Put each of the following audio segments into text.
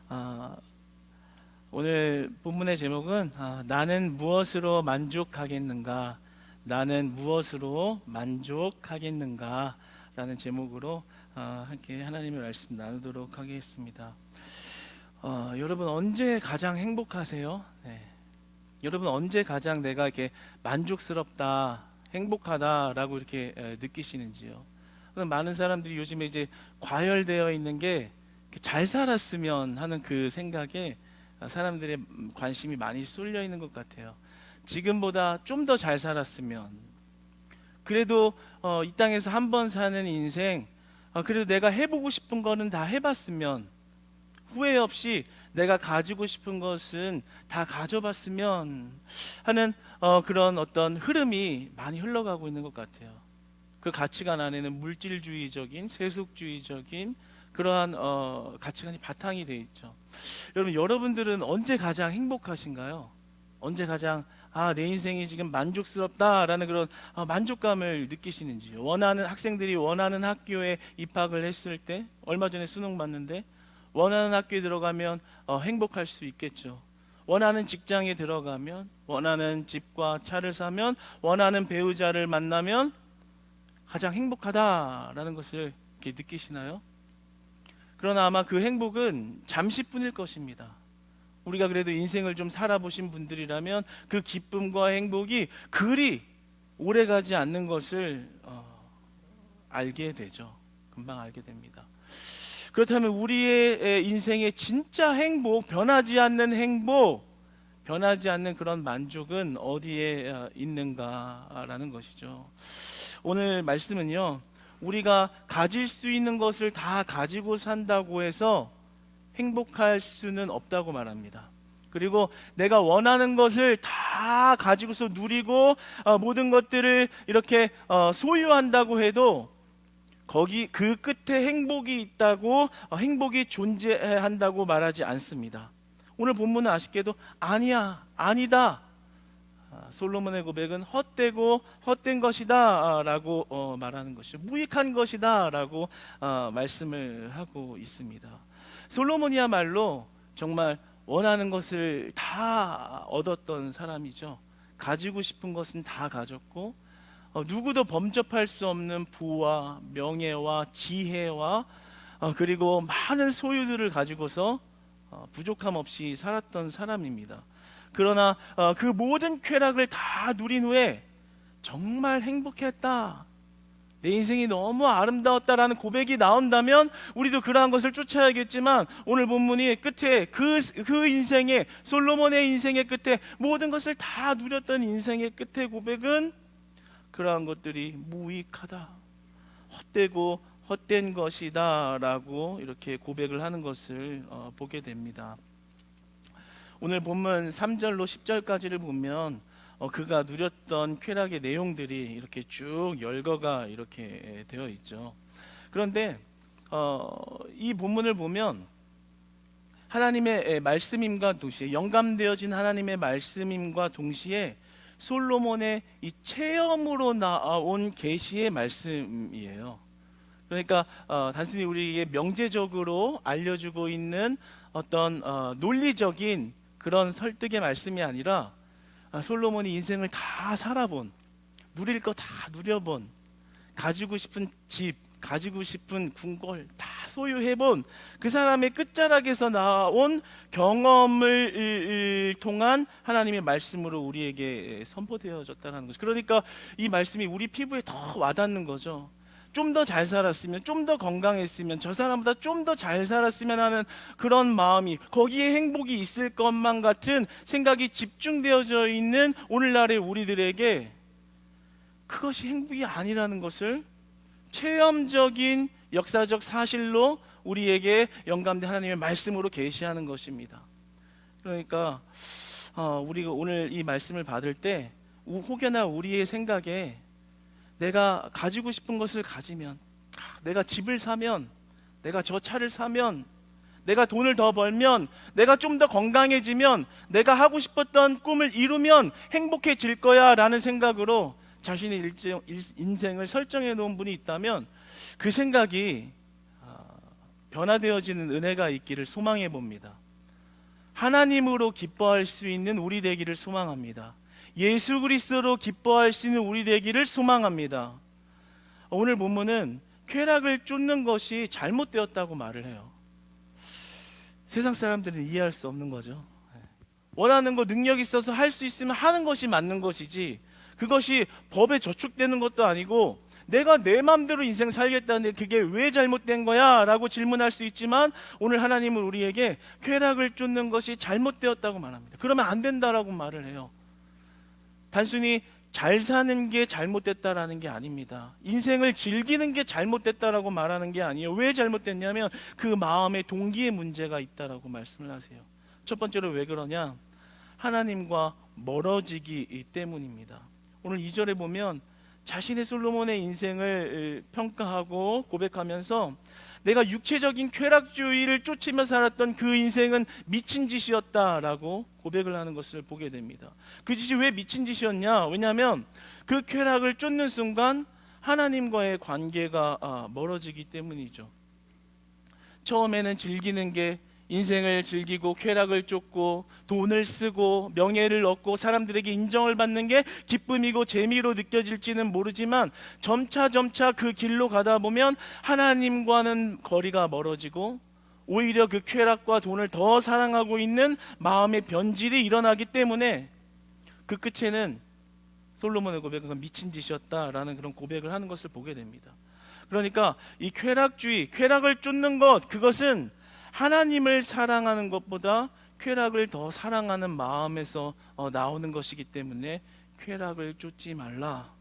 아, 오늘 본문의 제목은 나는 무엇으로 만족하겠는가? 나는 무엇으로 만족하겠는가? 라는 제목으로 함께 하나님의 말씀 나누도록 하겠습니다. 여러분 언제 가장 행복하세요? 네. 여러분 언제 가장 내가 이렇게 만족스럽다, 행복하다라고 이렇게 느끼시는지요? 많은 사람들이 요즘에 이제 과열되어 있는 게 잘 살았으면 하는 그 생각에 사람들의 관심이 많이 쏠려 있는 것 같아요. 지금보다 좀 더 잘 살았으면, 그래도 이 땅에서 한 번 사는 인생, 그래도 내가 해보고 싶은 거는 다 해봤으면, 후회 없이 내가 가지고 싶은 것은 다 가져봤으면 하는 그런 어떤 흐름이 많이 흘러가고 있는 것 같아요. 그 가치관 안에는 물질주의적인, 세속주의적인 그러한 가치관이 바탕이 돼 있죠. 여러분들은 언제 가장 행복하신가요? 언제 가장 내 인생이 지금 만족스럽다라는 그런 만족감을 느끼시는지요? 학생들이 원하는 학교에 입학을 했을 때, 얼마 전에 수능 봤는데 원하는 학교에 들어가면 행복할 수 있겠죠. 원하는 직장에 들어가면, 원하는 집과 차를 사면, 원하는 배우자를 만나면 가장 행복하다라는 것을 이렇게 느끼시나요? 그러나 아마 그 행복은 잠시뿐일 것입니다. 우리가 그래도 인생을 좀 살아보신 분들이라면 그 기쁨과 행복이 그리 오래가지 않는 것을 알게 되죠. 금방 알게 됩니다. 그렇다면 우리의 인생의 진짜 행복, 변하지 않는 행복, 변하지 않는 그런 만족은 어디에 있는가라는 것이죠. 오늘 말씀은요, 우리가 가질 수 있는 것을 다 가지고 산다고 해서 행복할 수는 없다고 말합니다. 그리고 내가 원하는 것을 다 가지고서 누리고 모든 것들을 이렇게 소유한다고 해도 거기 그 끝에 행복이 있다고, 행복이 존재한다고 말하지 않습니다. 오늘 본문은 아쉽게도 아니다. 솔로몬의 고백은 헛되고 헛된 것이다 라고 말하는 것이죠. 무익한 것이다 라고 말씀을 하고 있습니다. 솔로몬이야말로 정말 원하는 것을 다 얻었던 사람이죠. 가지고 싶은 것은 다 가졌고, 누구도 범접할 수 없는 부와 명예와 지혜와 그리고 많은 소유들을 가지고서 부족함 없이 살았던 사람입니다. 그러나 그 모든 쾌락을 다 누린 후에 정말 행복했다, 내 인생이 너무 아름다웠다라는 고백이 나온다면 우리도 그러한 것을 쫓아야겠지만, 오늘 본문이 끝에 그 인생의, 솔로몬의 인생의 끝에 모든 것을 다 누렸던 인생의 끝의 고백은 그러한 것들이 무익하다, 헛되고 헛된 것이다 라고 이렇게 고백을 하는 것을 보게 됩니다. 오늘 본문 3절로 10절까지를 보면 그가 누렸던 쾌락의 내용들이 이렇게 쭉 열거가 이렇게 되어 있죠. 그런데 이 본문을 보면 하나님의 말씀임과 동시에, 영감되어진 하나님의 말씀임과 동시에 솔로몬의 이 체험으로 나온 계시의 말씀이에요. 그러니까 단순히 우리에게 명제적으로 알려주고 있는 어떤 논리적인 그런 설득의 말씀이 아니라, 솔로몬이 인생을 다 살아본, 누릴 거 다 누려본, 가지고 싶은 집, 가지고 싶은 궁궐 다 소유해본 그 사람의 끝자락에서 나온 경험을 통한 하나님의 말씀으로 우리에게 선포되어졌다는 것이죠. 그러니까 이 말씀이 우리 피부에 더 와닿는 거죠. 좀 더 잘 살았으면, 좀 더 건강했으면, 저 사람보다 좀 더 잘 살았으면 하는 그런 마음이, 거기에 행복이 있을 것만 같은 생각이 집중되어져 있는 오늘날의 우리들에게 그것이 행복이 아니라는 것을 체험적인 역사적 사실로 우리에게 영감된 하나님의 말씀으로 계시하는 것입니다. 그러니까 우리가 오늘 이 말씀을 받을 때 혹여나 우리의 생각에 내가 가지고 싶은 것을 가지면, 내가 집을 사면, 내가 저 차를 사면, 내가 돈을 더 벌면, 내가 좀 더 건강해지면, 내가 하고 싶었던 꿈을 이루면 행복해질 거야 라는 생각으로 자신의 인생을 설정해 놓은 분이 있다면 그 생각이 변화되어지는 은혜가 있기를 소망해 봅니다. 하나님으로 기뻐할 수 있는 우리 되기를 소망합니다. 예수 그리스도로 기뻐할 수 있는 우리 되기를 소망합니다. 오늘 본문은 쾌락을 쫓는 것이 잘못되었다고 말을 해요. 세상 사람들은 이해할 수 없는 거죠. 원하는 거 능력 있어서 할 수 있으면 하는 것이 맞는 것이지, 그것이 법에 저촉되는 것도 아니고 내가 내 마음대로 인생 살겠다는데 그게 왜 잘못된 거야? 라고 질문할 수 있지만 오늘 하나님은 우리에게 쾌락을 쫓는 것이 잘못되었다고 말합니다. 그러면 안 된다라고 말을 해요. 단순히 잘 사는 게 잘못됐다라는 게 아닙니다. 인생을 즐기는 게 잘못됐다라고 말하는 게 아니에요. 왜 잘못됐냐면 그 마음의 동기에 문제가 있다라고 말씀을 하세요. 첫 번째로 왜 그러냐? 하나님과 멀어지기 때문입니다. 오늘 2절에 보면 자신의 솔로몬의 인생을 평가하고 고백하면서 내가 육체적인 쾌락주의를 쫓으며 살았던 그 인생은 미친 짓이었다라고 고백을 하는 것을 보게 됩니다. 그 짓이 왜 미친 짓이었냐? 왜냐하면 그 쾌락을 쫓는 순간 하나님과의 관계가 멀어지기 때문이죠. 처음에는 즐기는 게, 인생을 즐기고 쾌락을 쫓고 돈을 쓰고 명예를 얻고 사람들에게 인정을 받는 게 기쁨이고 재미로 느껴질지는 모르지만 점차 그 길로 가다 보면 하나님과는 거리가 멀어지고 오히려 그 쾌락과 돈을 더 사랑하고 있는 마음의 변질이 일어나기 때문에 그 끝에는 솔로몬의 고백은 미친 짓이었다라는 그런 고백을 하는 것을 보게 됩니다. 그러니까 이 쾌락주의, 쾌락을 쫓는 것, 그것은 하나님을 사랑하는 것보다 쾌락을 더 사랑하는 마음에서 나오는 것이기 때문에 쾌락을 쫓지 말라.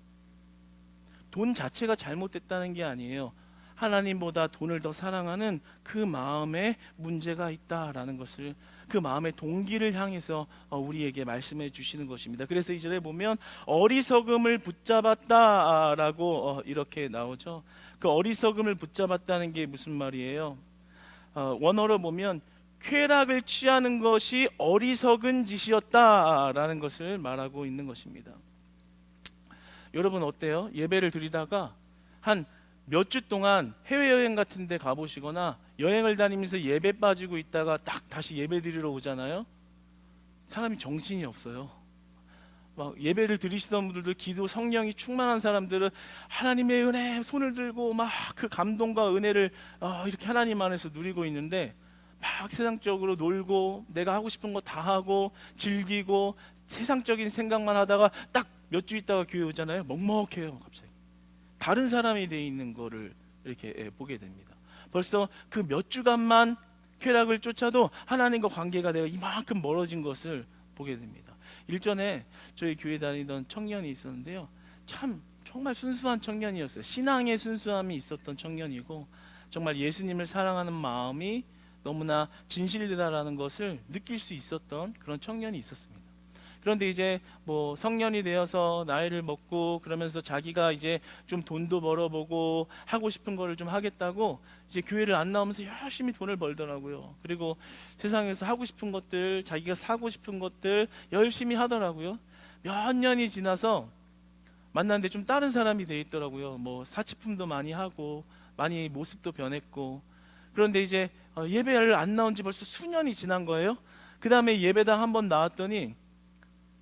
돈 자체가 잘못됐다는 게 아니에요. 하나님보다 돈을 더 사랑하는 그 마음에 문제가 있다라는 것을, 그 마음의 동기를 향해서 우리에게 말씀해 주시는 것입니다. 그래서 2절에 보면 어리석음을 붙잡았다라고 이렇게 나오죠. 그 어리석음을 붙잡았다는 게 무슨 말이에요? 원어로 보면 쾌락을 취하는 것이 어리석은 짓이었다라는 것을 말하고 있는 것입니다. 여러분 어때요? 예배를 드리다가 한 몇 주 동안 해외여행 같은 데 가보시거나 여행을 다니면서 예배 빠지고 있다가 딱 다시 예배 드리러 오잖아요. 사람이 정신이 없어요. 막 예배를 드리시던 분들도, 기도 성령이 충만한 사람들은 하나님의 은혜 손을 들고 막 그 감동과 은혜를 이렇게 하나님 안에서 누리고 있는데, 막 세상적으로 놀고 내가 하고 싶은 거 다 하고 즐기고 세상적인 생각만 하다가 딱 몇 주 있다가 교회 오잖아요. 먹먹해요. 갑자기 다른 사람이 돼 있는 거를 이렇게 보게 됩니다. 벌써 그 몇 주간만 쾌락을 쫓아도 하나님과 관계가 내가 이만큼 멀어진 것을 보게 됩니다. 일전에 저희 교회 다니던 청년이 있었는데요, 정말 순수한 청년이었어요. 신앙의 순수함이 있었던 청년이고 정말 예수님을 사랑하는 마음이 너무나 진실되다라는 것을 느낄 수 있었던 그런 청년이 있었습니다. 그런데 이제 뭐 성년이 되어서 나이를 먹고 그러면서 자기가 이제 좀 돈도 벌어보고 하고 싶은 거를 좀 하겠다고 이제 교회를 안 나오면서 열심히 돈을 벌더라고요. 그리고 세상에서 하고 싶은 것들, 자기가 사고 싶은 것들 열심히 하더라고요. 몇 년이 지나서 만났는데 좀 다른 사람이 돼 있더라고요. 뭐 사치품도 많이 하고 많이 모습도 변했고. 그런데 이제 예배를 안 나온 지 벌써 수년이 지난 거예요. 그 다음에 예배당 한번 나왔더니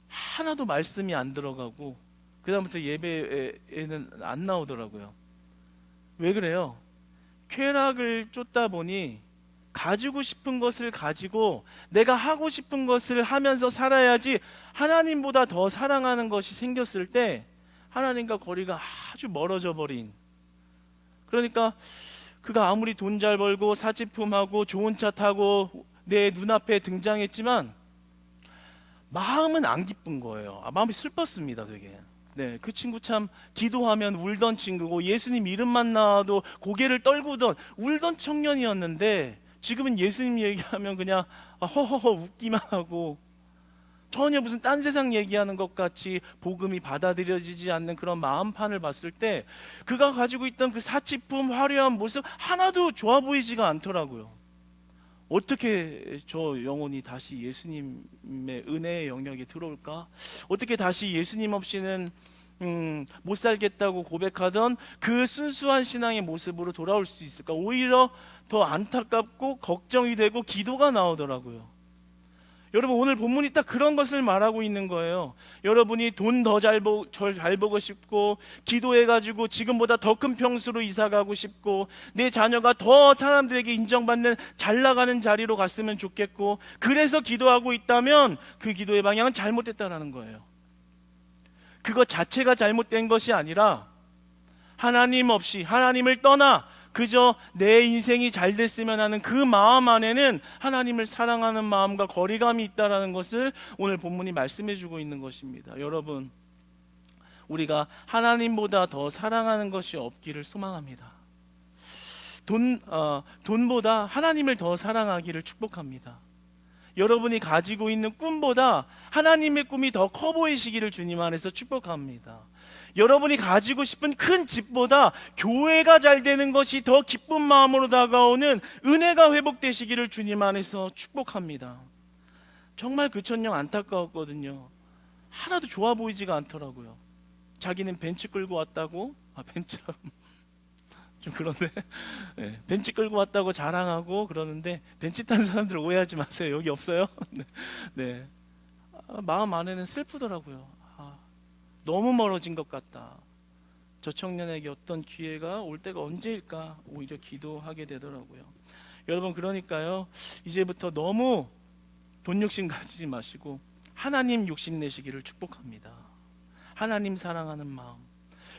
하나도 말씀이 안 들어가고 그 다음부터 예배에는 안 나오더라고요. 왜 그래요? 쾌락을 쫓다 보니 가지고 싶은 것을 가지고 내가 하고 싶은 것을 하면서 살아야지 하나님보다 더 사랑하는 것이 생겼을 때 하나님과 거리가 아주 멀어져 버린, 그러니까 그가 아무리 돈 잘 벌고 사치품하고 좋은 차 타고 내 눈앞에 등장했지만 마음은 안 기쁜 거예요. 마음이 슬펐습니다, 되게. 네, 그 친구 참 기도하면 울던 친구고 예수님 이름만 나와도 고개를 떨구던 울던 청년이었는데 지금은 예수님 얘기하면 그냥 허허허 웃기만 하고 전혀 무슨 딴 세상 얘기하는 것 같이 복음이 받아들여지지 않는 그런 마음판을 봤을 때 그가 가지고 있던 그 사치품 화려한 모습 하나도 좋아 보이지가 않더라고요. 어떻게 저 영혼이 다시 예수님의 은혜의 영역에 들어올까? 어떻게 다시 예수님 없이는 못 살겠다고 고백하던 그 순수한 신앙의 모습으로 돌아올 수 있을까? 오히려 더 안타깝고 걱정이 되고 기도가 나오더라고요. 여러분, 오늘 본문이 딱 그런 것을 말하고 있는 거예요. 여러분이 돈 더 잘 보고 싶고, 기도해가지고 지금보다 더 큰 평수로 이사가고 싶고, 내 자녀가 더 사람들에게 인정받는 잘 나가는 자리로 갔으면 좋겠고, 그래서 기도하고 있다면 그 기도의 방향은 잘못됐다라는 거예요. 그것 자체가 잘못된 것이 아니라 하나님 없이, 하나님을 떠나 그저 내 인생이 잘 됐으면 하는 그 마음 안에는 하나님을 사랑하는 마음과 거리감이 있다는 것을 오늘 본문이 말씀해 주고 있는 것입니다. 여러분, 우리가 하나님보다 더 사랑하는 것이 없기를 소망합니다. 돈보다 하나님을 더 사랑하기를 축복합니다. 여러분이 가지고 있는 꿈보다 하나님의 꿈이 더 커 보이시기를 주님 안에서 축복합니다. 여러분이 가지고 싶은 큰 집보다 교회가 잘 되는 것이 더 기쁜 마음으로 다가오는 은혜가 회복되시기를 주님 안에서 축복합니다. 정말 그 천령 안타까웠거든요. 하나도 좋아 보이지가 않더라고요. 자기는 벤츠 끌고 왔다고, 벤츠라 좀 그런데 네, 벤츠 끌고 왔다고 자랑하고 그러는데, 벤츠 탄 사람들 오해하지 마세요. 여기 없어요. 네. 마음 안에는 슬프더라고요. 너무 멀어진 것 같다. 저 청년에게 어떤 기회가 올 때가 언제일까 오히려 기도하게 되더라고요. 여러분, 그러니까요, 이제부터 너무 돈 욕심 가지지 마시고 하나님 욕심 내시기를 축복합니다. 하나님 사랑하는 마음,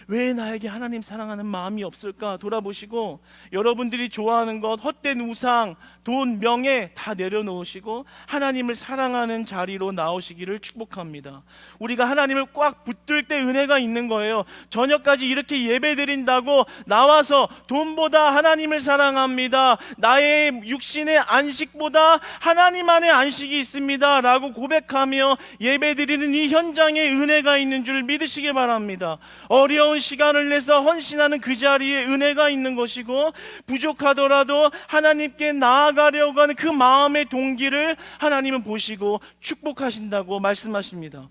왜 나에게 하나님 사랑하는 마음이 없을까 돌아보시고, 여러분들이 좋아하는 것, 헛된 우상, 돈, 명예 다 내려놓으시고 하나님을 사랑하는 자리로 나오시기를 축복합니다. 우리가 하나님을 꽉 붙들 때 은혜가 있는 거예요. 저녁까지 이렇게 예배 드린다고 나와서 돈보다 하나님을 사랑합니다, 나의 육신의 안식보다 하나님 안에 안식이 있습니다 라고 고백하며 예배 드리는 이 현장에 은혜가 있는 줄 믿으시기 바랍니다. 어려운 시간을 내서 헌신하는 그 자리에 은혜가 있는 것이고, 부족하더라도 하나님께 나아가려고 하는 그 마음의 동기를 하나님은 보시고 축복하신다고 말씀하십니다.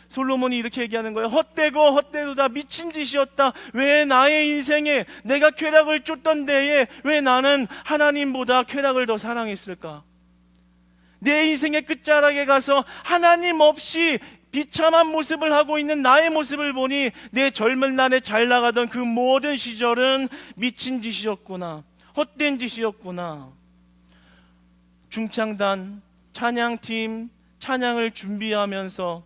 솔로몬이 이렇게 얘기하는 거예요. 헛되고 헛되도다, 미친 짓이었다. 왜 나의 인생에 내가 쾌락을 쫓던 데에 왜 나는 하나님보다 쾌락을 더 사랑했을까? 내 인생의 끝자락에 가서 하나님 없이 비참한 모습을 하고 있는 나의 모습을 보니 내 젊은 날에 잘 나가던 그 모든 시절은 미친 짓이었구나, 헛된 짓이었구나. 중창단, 찬양팀, 찬양을 준비하면서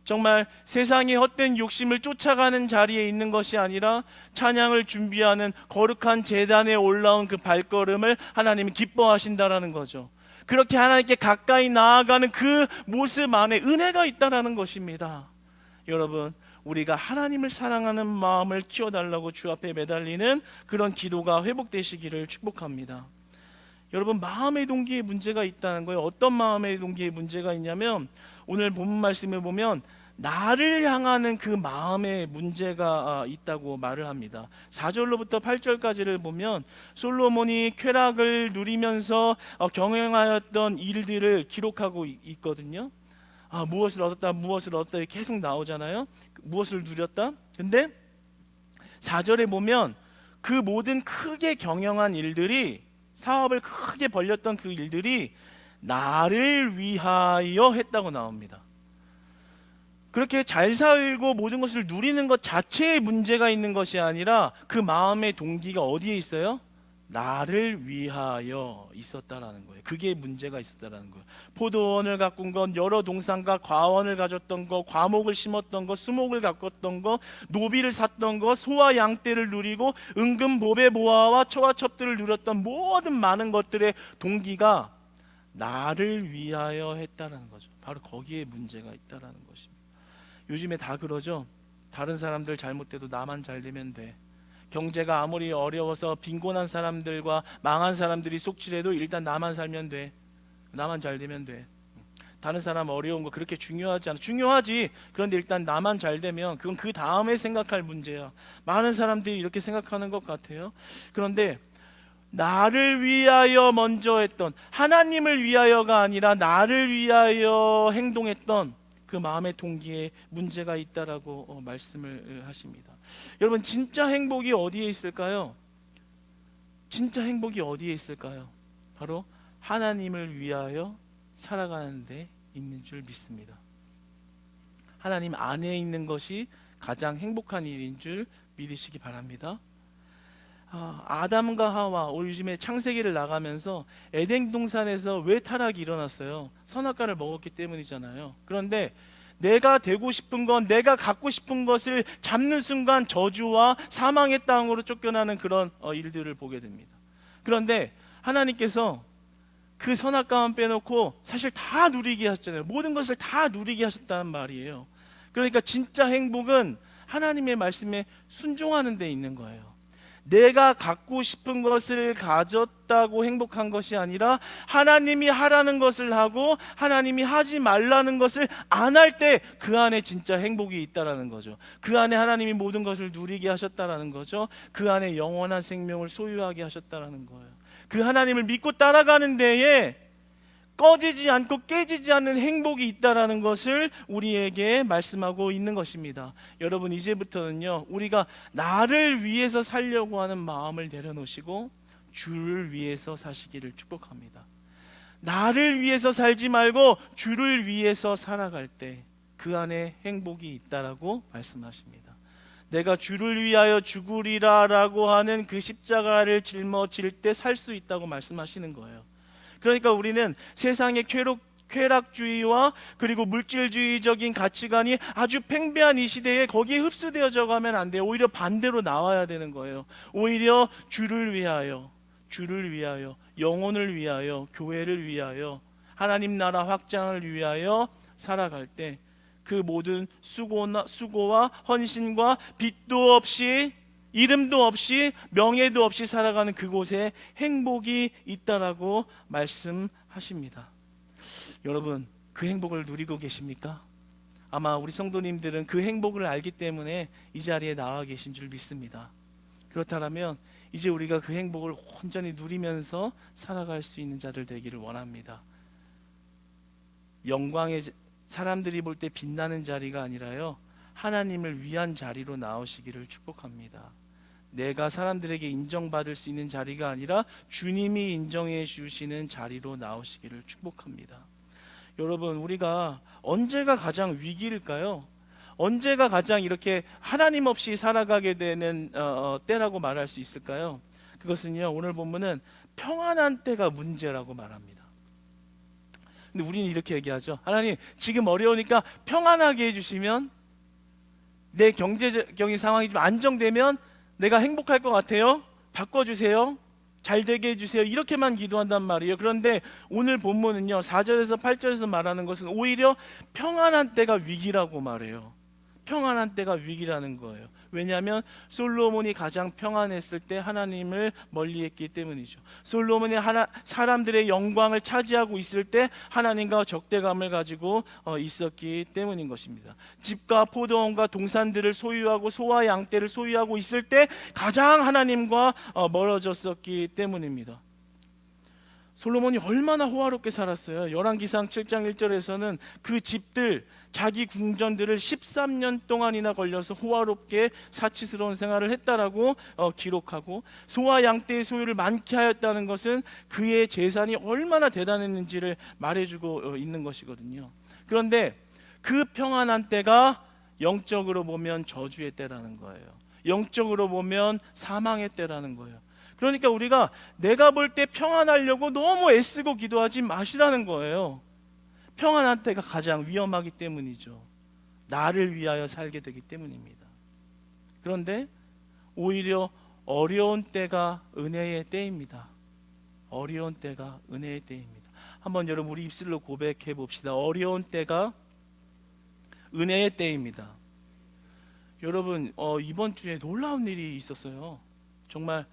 정말 세상의 헛된 욕심을 쫓아가는 자리에 있는 것이 아니라 찬양을 준비하는 거룩한 제단에 올라온 그 발걸음을 하나님이 기뻐하신다라는 거죠. 그렇게 하나님께 가까이 나아가는 그 모습 안에 은혜가 있다라는 것입니다. 여러분, 우리가 하나님을 사랑하는 마음을 키워달라고 주 앞에 매달리는 그런 기도가 회복되시기를 축복합니다. 여러분, 마음의 동기에 문제가 있다는 거예요. 어떤 마음의 동기에 문제가 있냐면, 오늘 본문 말씀에 보면 나를 향하는 그 마음에 문제가 있다고 말을 합니다. 4절로부터 8절까지를 보면 솔로몬이 쾌락을 누리면서 경영하였던 일들을 기록하고 있거든요. 무엇을 얻었다, 무엇을 얻었다 계속 나오잖아요. 무엇을 누렸다. 근데 4절에 보면 그 모든 크게 경영한 일들이, 사업을 크게 벌렸던 그 일들이 나를 위하여 했다고 나옵니다. 그렇게 잘 살고 모든 것을 누리는 것 자체에 문제가 있는 것이 아니라 그 마음의 동기가 어디에 있어요? 나를 위하여 있었다라는 거예요. 그게 문제가 있었다라는 거예요. 포도원을 가꾼 것, 여러 동산과 과원을 가졌던 것, 과목을 심었던 것, 수목을 가꿨던 것, 노비를 샀던 것, 소와 양떼를 누리고 은금, 보배, 보화와 처와 첩들을 누렸던 모든 많은 것들의 동기가 나를 위하여 했다라는 거죠. 바로 거기에 문제가 있다라는 것입니다. 요즘에 다 그러죠. 다른 사람들 잘못돼도 나만 잘 되면 돼. 경제가 아무리 어려워서 빈곤한 사람들과 망한 사람들이 속출해도 일단 나만 살면 돼. 나만 잘 되면 돼. 다른 사람 어려운 거 그렇게 중요하지 않아. 중요하지. 그런데 일단 나만 잘 되면 그건 그 다음에 생각할 문제야. 많은 사람들이 이렇게 생각하는 것 같아요. 그런데 나를 위하여 먼저 했던, 하나님을 위하여가 아니라 나를 위하여 행동했던 그 마음의 동기에 문제가 있다라고 말씀을 하십니다. 여러분, 진짜 행복이 어디에 있을까요? 진짜 행복이 어디에 있을까요? 바로 하나님을 위하여 살아가는 데 있는 줄 믿습니다. 하나님 안에 있는 것이 가장 행복한 일인 줄 믿으시기 바랍니다. 아담과 하와, 요즘에 창세기를 나가면서 에덴 동산에서 왜 타락이 일어났어요? 선악과를 먹었기 때문이잖아요. 그런데 내가 되고 싶은 건, 내가 갖고 싶은 것을 잡는 순간 저주와 사망의 땅으로 쫓겨나는 그런 일들을 보게 됩니다. 그런데 하나님께서 그 선악과만 빼놓고 사실 다 누리게 하셨잖아요. 모든 것을 다 누리게 하셨다는 말이에요. 그러니까 진짜 행복은 하나님의 말씀에 순종하는 데 있는 거예요. 내가 갖고 싶은 것을 가졌다고 행복한 것이 아니라 하나님이 하라는 것을 하고 하나님이 하지 말라는 것을 안 할 때 그 안에 진짜 행복이 있다라는 거죠. 그 안에 하나님이 모든 것을 누리게 하셨다라는 거죠. 그 안에 영원한 생명을 소유하게 하셨다라는 거예요. 그 하나님을 믿고 따라가는 데에 꺼지지 않고 깨지지 않는 행복이 있다라는 것을 우리에게 말씀하고 있는 것입니다. 여러분, 이제부터는요, 우리가 나를 위해서 살려고 하는 마음을 내려놓으시고 주를 위해서 사시기를 축복합니다. 나를 위해서 살지 말고 주를 위해서 살아갈 때 그 안에 행복이 있다라고 말씀하십니다. 내가 주를 위하여 죽으리라 라고 하는 그 십자가를 짊어질 때 살 수 있다고 말씀하시는 거예요. 그러니까 우리는 세상의 쾌락주의와 그리고 물질주의적인 가치관이 아주 팽배한 이 시대에 거기에 흡수되어져 가면 안 돼요. 오히려 반대로 나와야 되는 거예요. 오히려 주를 위하여, 영혼을 위하여, 교회를 위하여, 하나님 나라 확장을 위하여 살아갈 때 그 모든 수고와 헌신과 빚도 없이, 이름도 없이, 명예도 없이 살아가는 그곳에 행복이 있다라고 말씀하십니다. 여러분, 그 행복을 누리고 계십니까? 아마 우리 성도님들은 그 행복을 알기 때문에 이 자리에 나와 계신 줄 믿습니다. 그렇다면 이제 우리가 그 행복을 온전히 누리면서 살아갈 수 있는 자들 되기를 원합니다. 영광의, 사람들이 볼 때 빛나는 자리가 아니라요, 하나님을 위한 자리로 나오시기를 축복합니다. 내가 사람들에게 인정받을 수 있는 자리가 아니라 주님이 인정해 주시는 자리로 나오시기를 축복합니다. 여러분, 우리가 언제가 가장 위기일까요? 언제가 가장 이렇게 하나님 없이 살아가게 되는 때라고 말할 수 있을까요? 그것은요, 오늘 본문은 평안한 때가 문제라고 말합니다. 근데 우리는 이렇게 얘기하죠. 하나님, 지금 어려우니까 평안하게 해주시면, 내 경제적인 상황이 좀 안정되면 내가 행복할 것 같아요. 바꿔주세요. 잘 되게 해주세요. 이렇게만 기도한단 말이에요. 그런데 오늘 본문은요, 4절에서 8절에서 말하는 것은 오히려 평안한 때가 위기라고 말해요. 평안한 때가 위기라는 거예요. 왜냐하면 솔로몬이 가장 평안했을 때 하나님을 멀리했기 때문이죠. 솔로몬이 사람들의 영광을 차지하고 있을 때 하나님과 적대감을 가지고 있었기 때문인 것입니다. 집과 포도원과 동산들을 소유하고 소와 양떼를 소유하고 있을 때 가장 하나님과 멀어졌었기 때문입니다. 솔로몬이 얼마나 호화롭게 살았어요. 열왕기상 7장 1절에서는 그 집들, 자기 궁전들을 13년 동안이나 걸려서 호화롭게 사치스러운 생활을 했다라고 기록하고, 소와 양떼의 소유를 많게 하였다는 것은 그의 재산이 얼마나 대단했는지를 말해주고 있는 것이거든요. 그런데 그 평안한 때가 영적으로 보면 저주의 때라는 거예요. 영적으로 보면 사망의 때라는 거예요. 그러니까 우리가 내가 볼 때 평안하려고 너무 애쓰고 기도하지 마시라는 거예요. 평안한 때가 가장 위험하기 때문이죠. 나를 위하여 살게 되기 때문입니다. 그런데 오히려 어려운 때가 은혜의 때입니다. 어려운 때가 은혜의 때입니다. 한번 여러분, 우리 입술로 고백해 봅시다. 어려운 때가 은혜의 때입니다. 여러분, 이번 주에 놀라운 일이 있었어요. 정말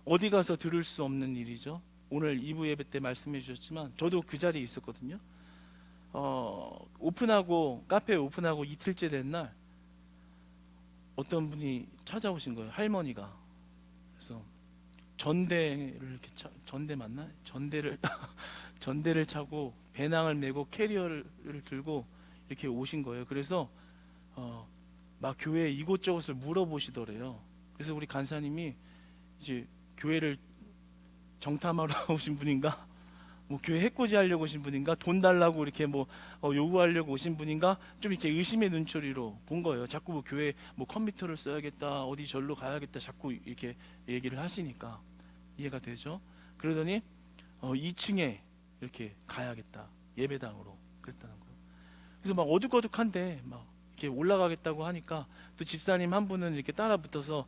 어디 가서 들을 수 없는 일이죠. 오늘 2부 예배 때 말씀해 주셨지만 저도 그 자리에 있었거든요. 카페 오픈하고 이틀째 된 날 어떤 분이 찾아오신 거예요. 할머니가. 그래서 전대를 이렇게 전대 맞나? 전대를 차고 배낭을 메고 캐리어를 들고 이렇게 오신 거예요. 그래서 막 교회 이곳저곳을 물어보시더래요. 그래서 우리 간사님이 이제 교회를 정탐하러 오신 분인가, 뭐 교회 해코지 하려고 오신 분인가, 돈 달라고 이렇게 뭐 요구하려고 오신 분인가, 좀 이렇게 의심의 눈초리로 본 거예요. 자꾸 뭐 교회 뭐 컴퓨터를 써야겠다, 어디 절로 가야겠다, 자꾸 이렇게 얘기를 하시니까 이해가 되죠. 그러더니 2층에 이렇게 가야겠다, 예배당으로 그랬다는 거예요. 그래서 막 어둑어둑한데 막 이렇게 올라가겠다고 하니까 또 집사님 한 분은 이렇게 따라 붙어서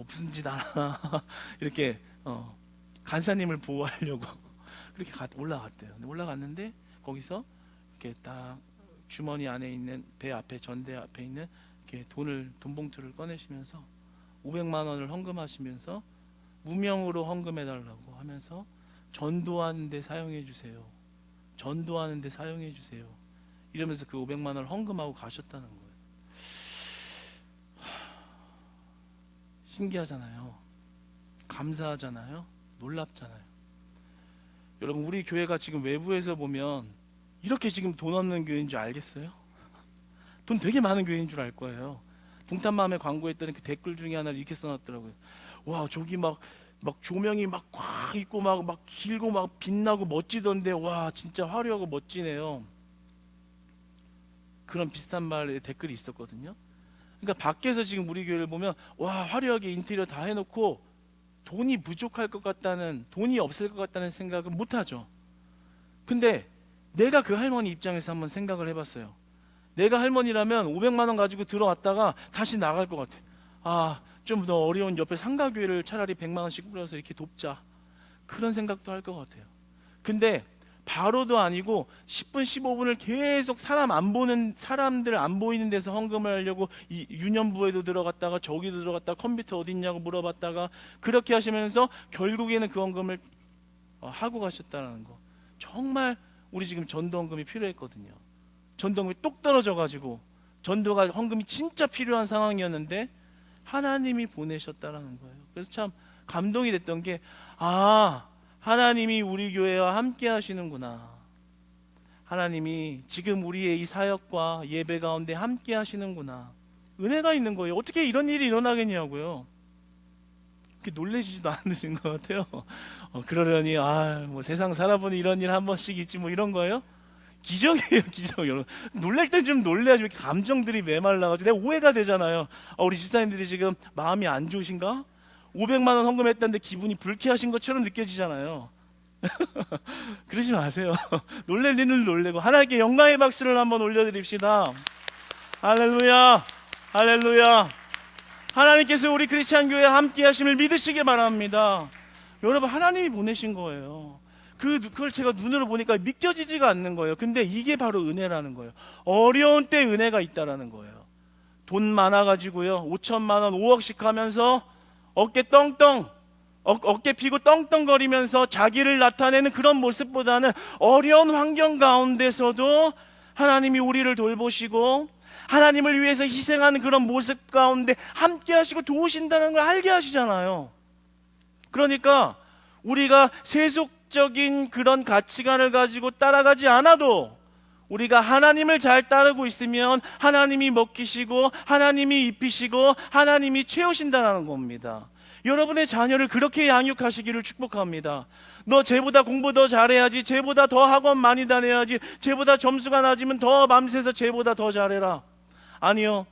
무슨 짓 안 하나 이렇게 간사님을 보호하려고 그렇게 올라갔대요. 근데 올라갔는데 거기서 이렇게 딱 주머니 안에 있는 배 앞에, 전대 앞에 있는 이렇게 돈 봉투를 꺼내시면서 500만 원을 헌금하시면서 무명으로 헌금해 달라고 하면서 전도하는 데 사용해 주세요. 전도하는 데 사용해 주세요. 이러면서 그 500만 원을 헌금하고 가셨다는 거예요. 신기하잖아요. 감사하잖아요. 놀랍잖아요. 여러분, 우리 교회가 지금 외부에서 보면 이렇게 지금 돈 없는 교회인 줄 알겠어요? 돈 되게 많은 교회인 줄 알 거예요. 동탄마음에 광고했더니 그 댓글 중에 하나를 이렇게 써놨더라고요. 와, 저기 막 조명이 막 꽉 있고 막 길고 막 빛나고 멋지던데, 와, 진짜 화려하고 멋지네요. 그런 비슷한 말의 댓글이 있었거든요. 그러니까 밖에서 지금 우리 교회를 보면 와, 화려하게 인테리어 다 해놓고 돈이 부족할 것 같다는, 돈이 없을 것 같다는 생각은 못하죠. 근데 내가 그 할머니 입장에서 한번 생각을 해봤어요. 내가 할머니라면 500만 원 가지고 들어왔다가 다시 나갈 것 같아. 좀 더 어려운 옆에 상가교회를 차라리 100만 원씩 뿌려서 이렇게 돕자, 그런 생각도 할 것 같아요. 근데 바로도 아니고 10분 15분을 계속 사람들 안 보이는 데서 헌금을 하려고 유년부에도 들어갔다가 저기도 들어갔다가 컴퓨터 어딨냐고 물어봤다가 그렇게 하시면서 결국에는 그 헌금을 하고 가셨다는 거. 정말 우리 지금 전도 헌금이 필요했거든요. 전도 헌금이 똑 떨어져 가지고 전도가 헌금이 진짜 필요한 상황이었는데 하나님이 보내셨다라는 거예요. 그래서 참 감동이 됐던 게, 하나님이 우리 교회와 함께 하시는구나. 하나님이 지금 우리의 이 사역과 예배 가운데 함께 하시는구나. 은혜가 있는 거예요. 어떻게 이런 일이 일어나겠냐고요. 그렇게 놀라지도 않으신 것 같아요. 그러려니 뭐 세상 살아보니 이런 일 한 번씩 있지 뭐 이런 거예요. 기적이에요, 기적. 여러분, 놀랄 때 좀 놀래야지. 이렇게 감정들이 메말라가지고 내가 오해가 되잖아요. 우리 집사님들이 지금 마음이 안 좋으신가? 500만 원 헌금했다는데 기분이 불쾌하신 것처럼 느껴지잖아요. 그러지 마세요. 놀랄 일은 놀래고 하나님께 영광의 박수를 한번 올려드립시다. 할렐루야, 할렐루야. 하나님께서 우리 크리스찬 교회에 함께 하심을 믿으시기 바랍니다. 여러분, 하나님이 보내신 거예요. 그걸 제가 눈으로 보니까 믿겨지지가 않는 거예요. 근데 이게 바로 은혜라는 거예요. 어려운 때 은혜가 있다라는 거예요. 돈 많아가지고요, 5천만 원 5억씩 하면서 어깨 피고 떵떵거리면서 자기를 나타내는 그런 모습보다는 어려운 환경 가운데서도 하나님이 우리를 돌보시고 하나님을 위해서 희생하는 그런 모습 가운데 함께 하시고 도우신다는 걸 알게 하시잖아요. 그러니까 우리가 세속적인 그런 가치관을 가지고 따라가지 않아도 우리가 하나님을 잘 따르고 있으면 하나님이 먹히시고 하나님이 입히시고 하나님이 채우신다는 겁니다. 여러분의 자녀를 그렇게 양육하시기를 축복합니다. 너 쟤보다 공부 더 잘해야지, 쟤보다 더 학원 많이 다녀야지, 쟤보다 점수가 낮으면 더 밤새서 쟤보다 더 잘해라. 아니요,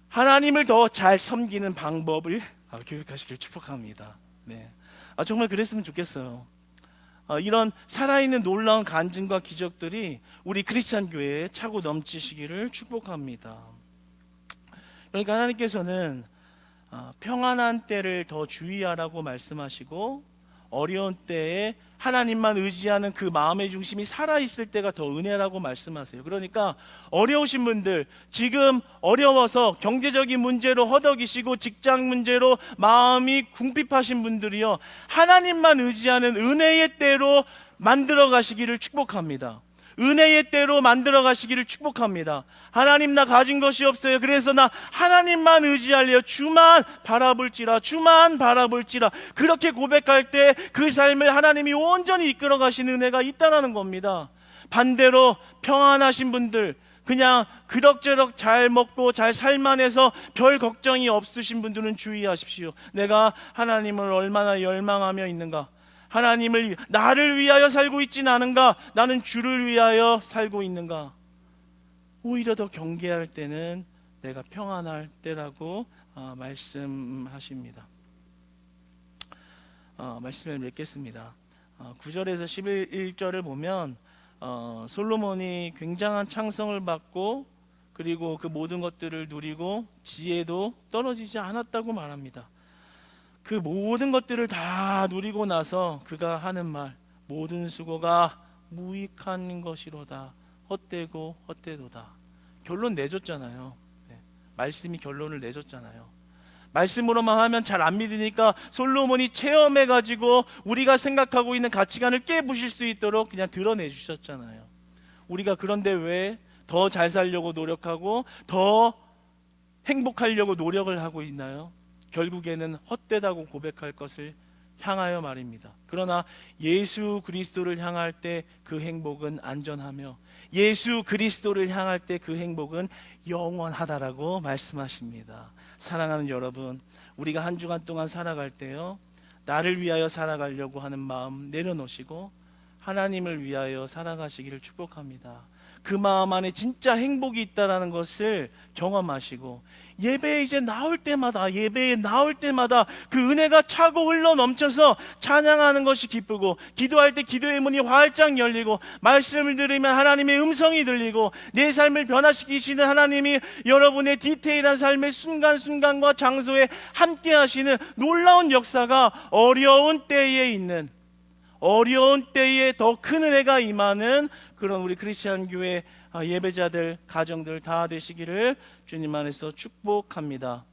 하나님을 더 잘 섬기는 방법을 교육하시기를 축복합니다. 네. 정말 그랬으면 좋겠어요. 이런 살아있는 놀라운 간증과 기적들이 우리 크리스찬 교회에 차고 넘치시기를 축복합니다. 그러니까 하나님께서는 평안한 때를 더 주의하라고 말씀하시고, 어려운 때에 하나님만 의지하는 그 마음의 중심이 살아있을 때가 더 은혜라고 말씀하세요. 그러니까 어려우신 분들, 지금 어려워서 경제적인 문제로 허덕이시고 직장 문제로 마음이 궁핍하신 분들이요, 하나님만 의지하는 은혜의 때로 만들어 가시기를 축복합니다. 은혜의 때로 만들어 가시기를 축복합니다. 하나님, 나 가진 것이 없어요. 그래서 나 하나님만 의지할래요. 주만 바라볼지라, 주만 바라볼지라. 그렇게 고백할 때 그 삶을 하나님이 온전히 이끌어 가시는 은혜가 있다는 겁니다. 반대로 평안하신 분들, 그냥 그럭저럭 잘 먹고 잘 살만해서 별 걱정이 없으신 분들은 주의하십시오. 내가 하나님을 얼마나 열망하며 있는가? 하나님을 나를 위하여 살고 있지는 않은가? 나는 주를 위하여 살고 있는가? 오히려 더 경계할 때는 내가 평안할 때라고 말씀하십니다. 말씀을 맺겠습니다. 9절에서 11절을 보면 솔로몬이 굉장한 창성을 받고 그리고 그 모든 것들을 누리고 지혜도 떨어지지 않았다고 말합니다. 그 모든 것들을 다 누리고 나서 그가 하는 말, 모든 수고가 무익한 것이로다. 헛되고 헛되도다. 결론 내줬잖아요. 말씀이 결론을 내줬잖아요. 말씀으로만 하면 잘 안 믿으니까 솔로몬이 체험해가지고 우리가 생각하고 있는 가치관을 깨부실 수 있도록 그냥 드러내 주셨잖아요. 우리가 그런데 왜 더 잘 살려고 노력하고 더 행복하려고 노력을 하고 있나요? 결국에는 헛되다고 고백할 것을 향하여 말입니다. 그러나 예수 그리스도를 향할 때 그 행복은 안전하며 예수 그리스도를 향할 때 그 행복은 영원하다라고 말씀하십니다. 사랑하는 여러분, 우리가 한 주간 동안 살아갈 때요, 나를 위하여 살아가려고 하는 마음 내려놓으시고 하나님을 위하여 살아가시기를 축복합니다. 그 마음 안에 진짜 행복이 있다라는 것을 경험하시고 예배에 이제 나올 때마다 그 은혜가 차고 흘러 넘쳐서 찬양하는 것이 기쁘고 기도할 때 기도의 문이 활짝 열리고 말씀을 들으면 하나님의 음성이 들리고 내 삶을 변화시키시는 하나님이 여러분의 디테일한 삶의 순간순간과 장소에 함께 하시는 놀라운 역사가 어려운 때에 더 큰 은혜가 임하는 그런 우리 크리스찬 교회 예배자들, 가정들 다 되시기를 주님 안에서 축복합니다.